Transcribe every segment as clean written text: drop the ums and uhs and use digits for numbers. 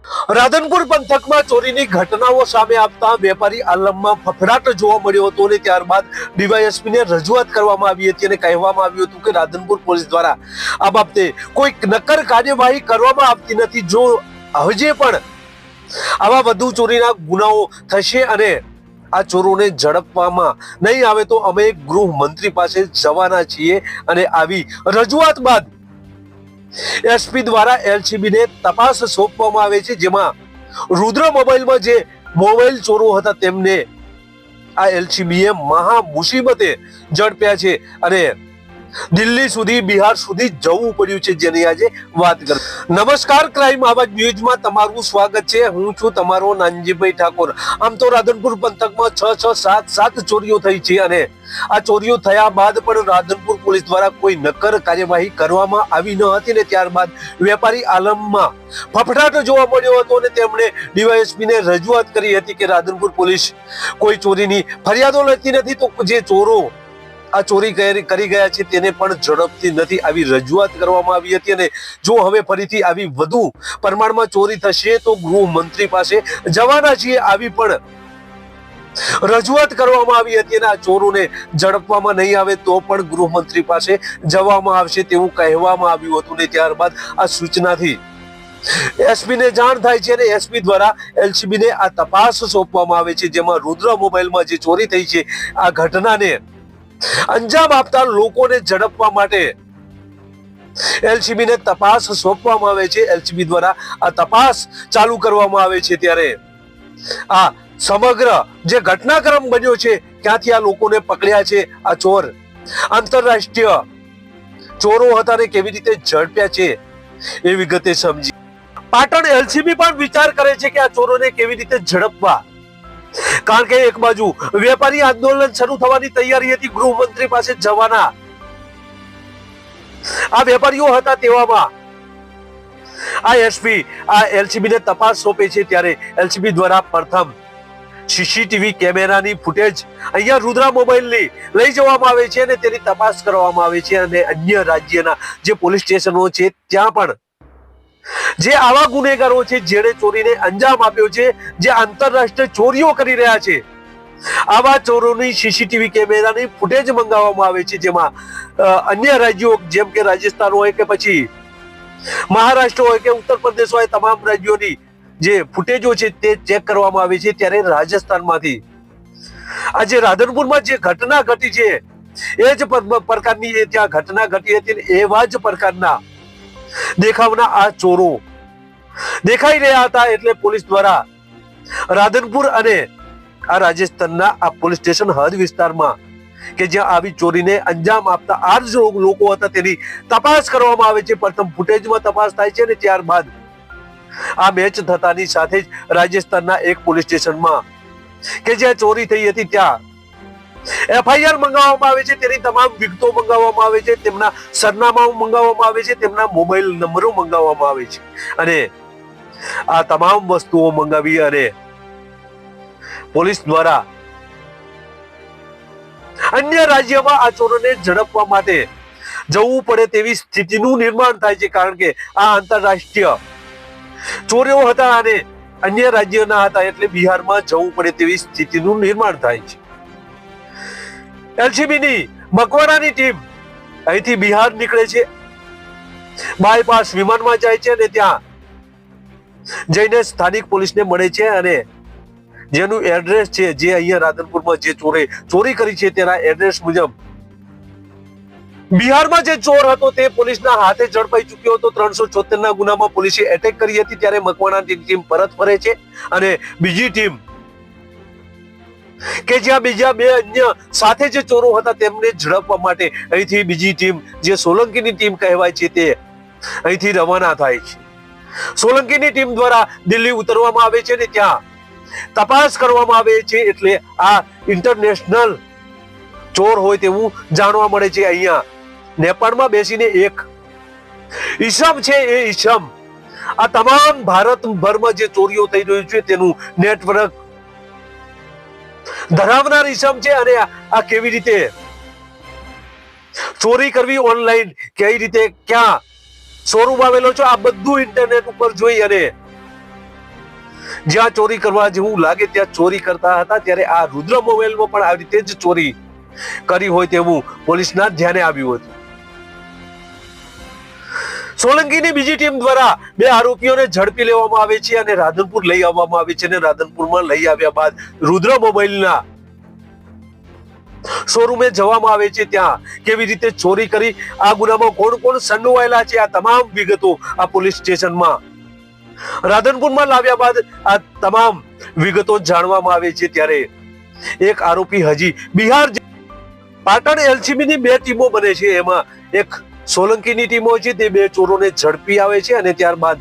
રાધનપુર પંથકમાં ચોરીની ઘટનાઓ સામે આવતા વેપારી આલમમાં ફફડાટ જોવા મળ્યો હતો અને ત્યારબાદ ડીવાયએસપીને રજૂઆત કરવામાં આવી હતી અને કહેવામાં આવ્યું હતું કે રાધનપુર પોલીસ દ્વારા આ બાબતે કોઈ નક્કર કાર્યવાહી કરવામાં આવતી નથી. જો હજી પણ આવા વધુ ચોરીના ગુનાઓ થશે અને આ ચોરોને ઝડપવામાં નહીં આવે તો અમે ગૃહમંત્રી પાસે જવાના છીએ અને આવી રજૂઆત બાદ એસપી દ્વારા એલસીબી ને તપાસ સોંપવામાં આવે છે, જેમાં રુદ્ર મોબાઈલમાં જે મોબાઈલ ચોરો હતા તેમને આ એલસીબીએ મહા મુસીબતે ઝડપ્યા છે અને દિલ્હી સુધી, બિહાર સુધી જવું પડ્યું છે, જેની આજે વાત કરી. નમસ્કાર, ક્રાઇમ આવાજ ન્યૂઝમાં તમારું સ્વાગત છે. હું છું તમારો નાનજીભાઈ ઠાકોર. આમ તો રાધનપુર પંથકમાં 6-7 ચોરીઓ થઈ છે અને આ ચોરીઓ થયા બાદ પણ રાધનપુર પોલીસ દ્વારા કોઈ નક્કર કાર્યવાહી કરવામાં આવી ન હતી ને ત્યારબાદ વેપારી આલમમાં ફફડાટ જોવા મળ્યો હતો અને તેમણે ડીવાયએસપી ને રજૂઆત કરી હતી કે રાધનપુર પોલીસ કોઈ ચોરીની ફરિયાદો લેતી નથી, તો જે ચોરો આ ચોરી કરી ગયા છે તેને પણ ઝડપતી નથી, આવી રજૂઆત કરવામાં આવી હતી. અને જો હવે ફરીથી આવી વધુ પ્રમાણમાં ચોરી થશે તો ગૃહમંત્રી પાસે જવાના છીએ, આવી પણ રજૂઆત કરવામાં આવી હતી અને આ ચોરોને ઝડપવામાં નહીં આવે તો પણ ગૃહમંત્રી પાસે જવામાં આવશે તેવું કહેવામાં આવ્યું હતું ને ત્યારબાદ આ સૂચનાથી એસપી ને જાણ થાય છે અને એસપી દ્વારા એલસીબી ને આ તપાસ સોંપવામાં આવે છે, જેમાં રુદ્ર મોબાઈલમાં જે ચોરી થઈ છે આ ઘટનાને અંજામ આપતા લોકોને ઝડપવા માટે એલસીબી ને તપાસ સોંપવામાં આવે છે. એલસીબી દ્વારા આ તપાસ ચાલુ કરવામાં આવે છે ત્યારે આ સમગ્ર જે ઘટનાક્રમ બન્યો છે, ક્યાંથી આ લોકોને પકડ્યા છે, આ ચોર આંતરરાષ્ટ્રીય ચોરો હતા ને કેવી રીતે ઝડપ્યા છે એ વિગતે સમજી. પાટણ એલસીબી પણ વિચાર કરે છે કે આ ચોરોને કેવી રીતે ઝડપવા, કારણ કે એક બાજુ વેપારી આંદોલન શરૂ થવાની તૈયારી હતી, ગૃહમંત્રી પાસે જવાના આ વેપારીઓ હતા, તેવામાં આ એસપી આ એલસીબી ને તપાસ સોંપે છે ત્યારે એલસીબી દ્વારા પ્રથમ સીસીટીવી કેમેરાની ફૂટેજ અહીંયા રુદ્રા મોબાઈલની લઈ જવામાં આવે છે અને તેની તપાસ કરવામાં આવે છે અને અન્ય રાજ્યના જે પોલીસ સ્ટેશનો છે ત્યાં પણ જે આવા ગુનેગારો છે જેણે ચોરીને અંજામ આપ્યો છે, જે આંતરરાષ્ટ્રીય ચોરીઓ કરી રહ્યા છે, આવા ચોરોની સીસીટીવી કેમેરાની ફૂટેજ મંગાવવામાં આવે છે, જેમાં અન્ય રાજ્યો જેમ કે રાજસ્થાન હોય કે પછી મહારાષ્ટ્ર હોય કે ઉત્તર પ્રદેશ હોય, તમામ રાજ્યોની જે ફૂટેજો છે તે ચેક કરવામાં આવે છે. ત્યારે રાજસ્થાનમાંથી આજે રાધનપુરમાં જે ઘટના ઘટી છે એ જ પ્રકારની ત્યાં ઘટના ઘટી હતી, એવા જ પ્રકારના દેખાવના આ ચોરો દેખાઈ રહ્યા હતા. એટલે પોલીસ દ્વારા રાધનપુર અને આ રાજસ્થાનના આ પોલીસ સ્ટેશન હદ વિસ્તારમાં કે જ્યાં આવી ચોરીને અંજામ આપતા આ જ લોકો હતા તેની તપાસ કરવામાં આવે છે. પ્રથમ ફૂટેજમાં તપાસ થાય છે અને ત્યારબાદ આ મેચ થતાની સાથે જ રાજસ્થાનના એક પોલીસ સ્ટેશનમાં કે જ્યાં ચોરી થઈ હતી ત્યાં એફઆઈઆર મંગાવવામાં આવે છે, તેની તમામ વિગતો મંગાવવામાં આવે છે, તેમના સરનામાઓ મંગાવવામાં આવે છે, તેમના મોબાઈલ નંબરો મંગાવવામાં આવે છે અને આ તમામ વસ્તુઓ મંગાવી અને પોલીસ દ્વારા અન્ય રાજ્યમાં આ ચોરોને ઝડપવા માટે જવું પડે તેવી સ્થિતિનું નિર્માણ થાય છે, કારણ કે આ આંતરરાષ્ટ્રીય ચોરીઓ હતા અને અન્ય રાજ્યના હતા એટલે બિહારમાં જવું પડે તેવી સ્થિતિનું નિર્માણ થાય છે. એલસીબી ની મકવાણાની ટીમ અહીંથી બિહાર નીકળે છે, બાયપાસ વિમાનમાં જાય છે અને ત્યાં જઈને સ્થાનિક પોલીસને મળે છે અને જેનું એડ્રેસ છે, જે અહીંયા રાધનપુરમાં જે ચોરી કરી છે તેના એડ્રેસ મુજબ બિહારમાં જે ચોર હતો તે પોલીસના હાથે ઝડપાઈ ચૂક્યો હતો. 376 ના ગુનામાં પોલીસે એટેક કરી હતી. ત્યારે મકવાણાની ટીમ પરત ફરે છે અને બીજી ટીમ કે જ્યાં બીજા બે અન્ય સાથે જે ચોરો હતા તેમને ઝડપવા માટે અહીંથી બીજી ટીમ જે સોલંકીની ટીમ કહેવાય છે તે અહીંથી રવાના થાય છે. સોલંકીની ટીમ દ્વારા દિલ્હી ઉતરવામાં આવે છે અને ત્યાં તપાસ કરવામાં આવે છે. એટલે આ ઇન્ટરનેશનલ ચોર હોય તેવું જાણવા મળે છે. અહીંયા નેપાળમાં બેસીને એક ઈસમ છે, એ ઈસમ આ તમામ ભારતભરમાં જે ચોરીઓ થઈ રહ્યું છે તેનું નેટવર્ક ધરાવનાર ઈસમ છે અને આ કેવી રીતે ચોરી કરવી ઓનલાઈન, કઈ રીતે ક્યાં શોરૂમ આવેલો છે, આ બધું ઇન્ટરનેટ ઉપર જોઈ અને જ્યાં ચોરી કરવા જેવું લાગે ત્યાં ચોરી કરતા હતા, ત્યારે આ રુદ્ર મોબાઈલમાં પણ આવી રીતે જ ચોરી કરી હોય તેવું પોલીસના ધ્યાને આવ્યું હતું. સોલંકીની બીજી ટીમ દ્વારા 2 આરોપીઓને ઝડપી લેવામાં આવે છે અને રાધનપુર લઈ આવવામાં આવે છે અને રાધનપુરમાં લઈ આવ્યા બાદ રુદ્ર મોબાઈલના શોરૂમે જવામાં આવે છે. ત્યાં કેવી રીતે ચોરી કરી, આ ગુનામાં કોણ કોણ સંડોવાયેલા છે, આ તમામ વિગતો આ પોલીસ સ્ટેશનમાં રાધનપુરમાં લાવ્યા બાદ આ તમામ વિગતો જાણવામાં આવે છે. ત્યારે એક આરોપી હજી બિહાર પાટણ એલસીબીની 2 ટીમો બને છે. એમાં એક સોલંકીની ટીમો છે, તે 2 ચોરોને ઝડપી આવે છે અને ત્યારબાદ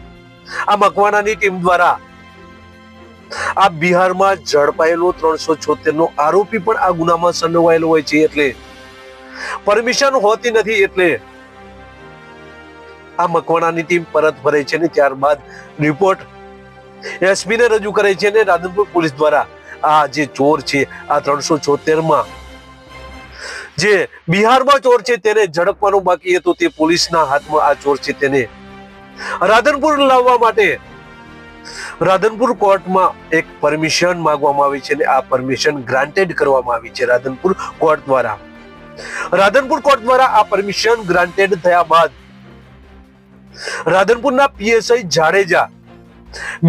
આ મકવાણાની ટીમ દ્વારા આ બિહારમાં ઝડપાયેલો 376 નો આરોપી પણ આ ગુનામાં સંડોવાયેલો હોય છે. એટલે પરમિશન હોતી નથી, એટલે આ મકવાણાની ટીમ પરત ફરે છે અને ત્યારબાદ રિપોર્ટ એસપી ને રજૂ કરે છે અને રાધનપુર પોલીસ દ્વારા આ જે ચોર છે, આ 376 માં જે બિહારમાં ચોર છે તેને ઝડપવાનો બાકી હતો, તે પોલીસના હાથમાં આ ચોર છે તેને રાધનપુર લાવવા માટે રાધનપુર કોર્ટમાં એક પરમિશન માંગવામાં આવી છે અને આ પરમિશન ગ્રાન્ટેડ કરવામાં આવી છે રાધનપુર કોર્ટ દ્વારા. રાધનપુર કોર્ટ દ્વારા આ પરમિશન ગ્રાન્ટેડ થયા બાદ રાધનપુરના પીએસઆઈ જાડેજા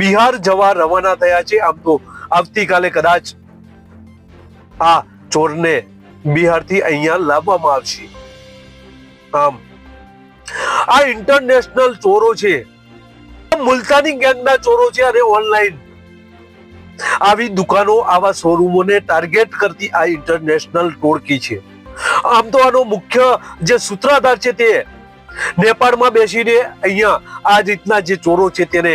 બિહાર જવા રવાના થયા છે. આમ તો આવતીકાલે કદાચ આ ચોરને બિહારથી અહીંયા લાવવામાં આવશે. આમ આ ઇન્ટરનેશનલ ચોરો છે, મુલતાની ગેંગના ચોરો છે અને ઓનલાઈન આવી દુકાનો, આવા શોરૂમોને ટાર્ગેટ કરતી આ ઇન્ટરનેશનલ ટોળકી છે. આમ તો આનો મુખ્ય જે સૂત્રધાર છે તે નેપાળમાં બેસીને અહીંયા આ રીતના જે ચોરો છે તેને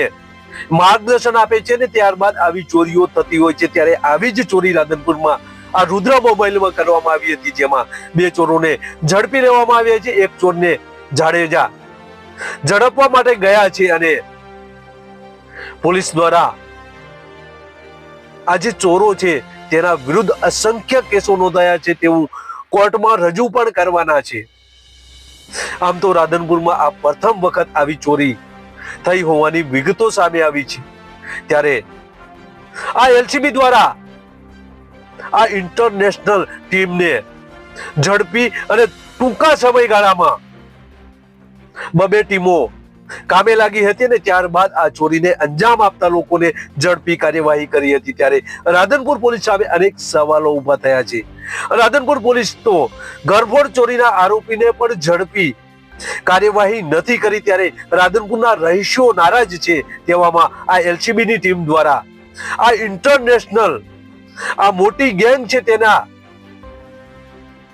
માર્ગદર્શન આપે છે ને ત્યારબાદ આવી ચોરીઓ થતી હોય છે. ત્યારે આવી જ ચોરી રાધનપુરમાં આ રુદ્ર મોબાઈલમાં કરવામાં આવી હતી, જેમાં 2 ચોરોને ઝડપી લેવામાં આવ્યા છે. એક ચોરને જાડેજા ઝડપવા માટે ગયા છે અને પોલીસ દ્વારા આ જે ચોરો છે તેના વિરુદ્ધ અસંખ્ય કેસો નોંધાયા છે, તેવું કોર્ટમાં રજૂ પણ કરવાના છે. આમ તો રાધનપુરમાં આ પ્રથમ વખત આવી ચોરી થઈ હોવાની વિગતો સામે આવી છે. ત્યારે આ એલસીબી દ્વારા આ ઇન્ટરનેશનલ ટીમને ઝડપી અને ટૂંકા સમયગાળામાં 2 ટીમો કામે લાગી હતી અને ત્યારબાદ આ ચોરીને અંજામ આપતા લોકોને ઝડપી કાર્યવાહી કરી હતી. ત્યારે રાધનપુર પોલીસ સામે અનેક સવાલો ઉભા થયા છે. રાધનપુર પોલીસ તો ઘરફોડ ચોરીના આરોપીને પણ ઝડપી કાર્યવાહી નથી કરી, ત્યારે રાધનપુરના રહીશો નારાજ છે. તેવામાં આ એલસીબીની ટીમ દ્વારા આ ઇન્ટરનેશનલ આ મોટી ગેંગ છે તેના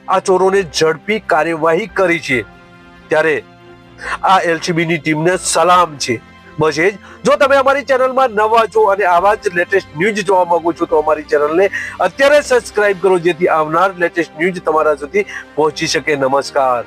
આ ચોરોને ઝડપી કાર્યવાહી કરી છે. ત્યારે આ એલસીબીની ટીમને સલામ છે. બસ એ જ. જો તમે અમારી ચેનલમાં નવા છો અને આવા જ લેટેસ્ટ ન્યૂઝ જોવા માંગો છો તો અમારી ચેનલને અત્યારે સબસ્ક્રાઇબ કરો, જેથી આવનાર લેટેસ્ટ ન્યૂઝ તમારા સુધી પહોંચી શકે. નમસ્કાર.